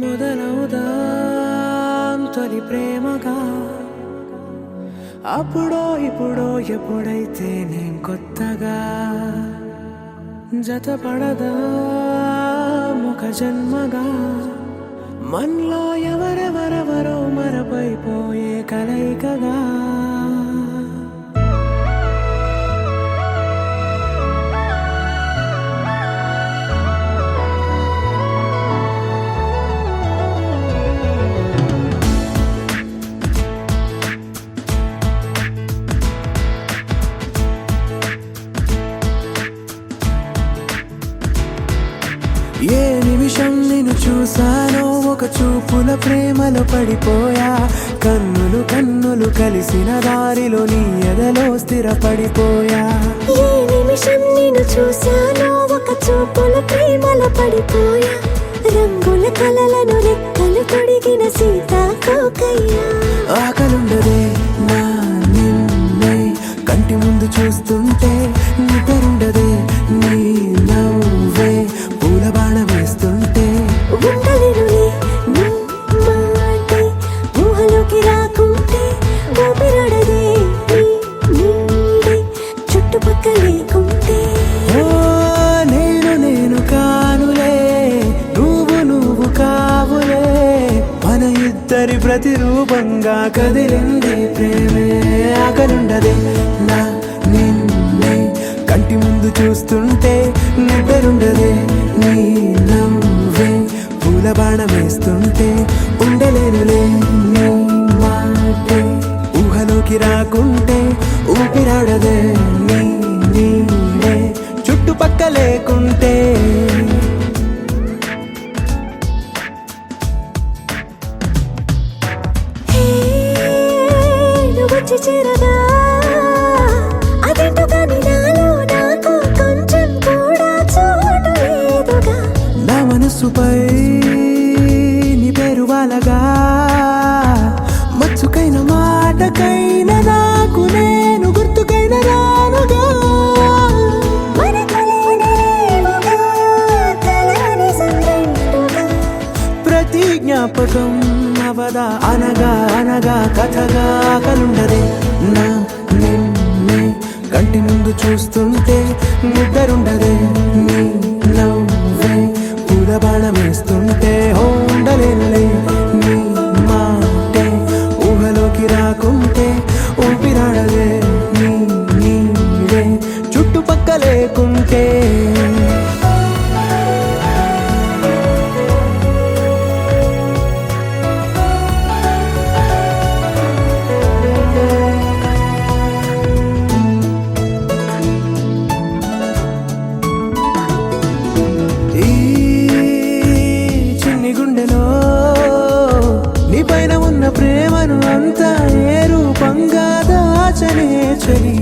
మొదలవుదాం తొలి ప్రేమగా అప్పుడో ఇప్పుడో ఎప్పుడైతే నేను కొత్తగా జతపడదా ఒక జన్మగా మనలో ఎవరెవరెవరో మరపైపోయే కలయికగా ఏ నిమిషం నిన్ను చూసానో ఒక చూపుల ప్రేమలో పడిపోయా కన్నులు కన్నులు కలిసిన దారిలో నీ ఎదలో స్థిరపడిపోయా ఏ నిమిషం నిన్ను చూసానో ఒక చూపుల ప్రేమలో పడిపోయా రంగుల కలలను రెక్కలు తొడిగిన సీతాకోకయ్యా ఆకలుండదే నా నిన్నే కంటి ముందు చూస్తుంటే నిద్రుండదే నీ నవ్వే పూల బాణ వేస్తుంటే ఉండలేనులే నీ మాటే ఊహలోకి రాకుంటే ఊపిరాడదే నీ నీడే చుట్టుపక్కల లేకుంటే ఓ నేను కానులే నువ్వు కావులే మన ఇద్దరి ప్రతిరూపంగా కదిలింది ప్రేమే ఆకలుండదే నా నిన్నే కంటి ముందు చూస్తుంటే నిద్రుండదే నీ నవ్వే పూల బాణ వేస్తుంటే ఉండలేనులే నీ మాటే ఊహలోకి రాకుంటే ఊపిరాడదే నీ నీడే చుట్టుపక్క లేకుంటే హే నువ్వు వచ్చి చేరగా అదేంటో కానీ నాలో నాకు కొంచెం కూడా చోటు లేదుగా నా మనసుపై నీ పేరు వాలగా మచ్చుకైన మాటకైన నాకు నేను గుర్తుకైన రానుగా మనకులేనిలేవుగా కలని సందెంటుగా ప్రతి జ్ఞాపకం అవదా అనగా అనగా కథగా కలుండదే నా నిన్నే కంటి ముందు చూస్తుంటే నిద్రుండదే నీ నవ్వే పూల బాణం వేస్తుంటే ఉండలేనులే నీ మాటే ఊహలోకి రాకుంటే ఊపిరాడదే నీ నీడే చుట్టుపక్క లేకుంటే ఈ చిన్ని గుండెలో నీ పైన ఉన్న ప్రేమను అంతా ఏ రూపంగా దాచనే చలి